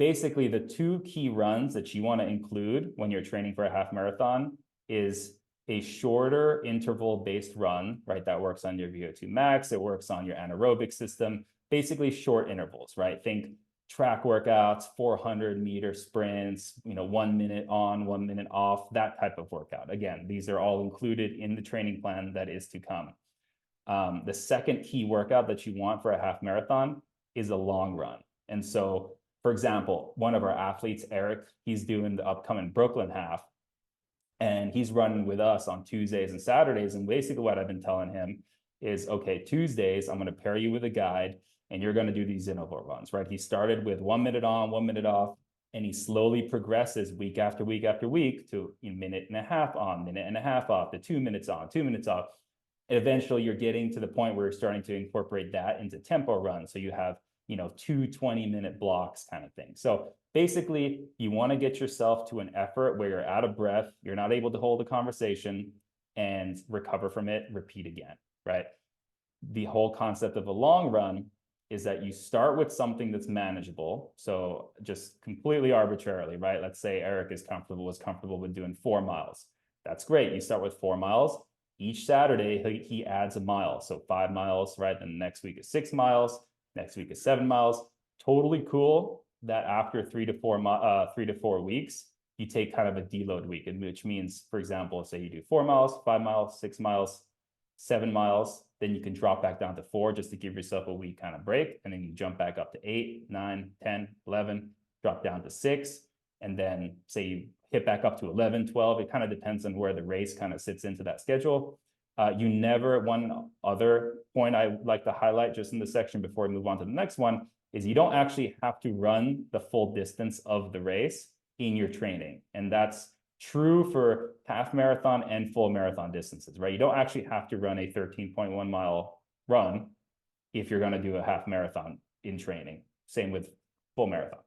basically the two key runs that you want to include when you're training for a half marathon is a shorter interval-based run, right? That works on your VO2 max, it works on your anaerobic system, basically short intervals, right? Think track workouts, 400-meter sprints, 1 minute on, 1 minute off, that type of workout. Again, these are all included in the training plan that is to come. The second key workout that you want for a half marathon is a long run. And so, for example, one of our athletes, Eric, he's doing the upcoming Brooklyn half, and he's running with us on Tuesdays and Saturdays. And basically what I've been telling him is, okay, Tuesdays, I'm going to pair you with a guide, and you're going to do these interval runs, right? He started with 1 minute on, 1 minute off, and he slowly progresses week after week after week to a minute and a half on, minute and a half off, to 2 minutes on, 2 minutes off. And eventually you're getting to the point where you're starting to incorporate that into tempo runs. So you have, 2 20-minute blocks kind of thing. So basically you want to get yourself to an effort where you're out of breath, you're not able to hold a conversation, and recover from it, repeat again, right? The whole concept of a long run is that you start with something that's manageable. So just completely arbitrarily, right? Let's say Eric was comfortable with doing 4 miles. That's great. You start with 4 miles. Each Saturday, he adds a mile. So 5 miles, right? Then next week is 6 miles. Next week is 7 miles. Totally cool that after 3 to 4 weeks, you take kind of a deload week, which means, for example, say you do 4 miles, 5 miles, 6 miles, 7 miles, then you can drop back down to 4 just to give yourself a week kind of break. And then you jump back up to 8, 9, 10, 11, drop down to 6. And then say you hit back up to 11, 12. It kind of depends on where the race kind of sits into that schedule. One other point I like to highlight just in this section before we move on to the next one is you don't actually have to run the full distance of the race in your training. And that's true for half marathon and full marathon distances, right? You don't actually have to run a 13.1 mile run if you're going to do a half marathon in training. Same with full marathon.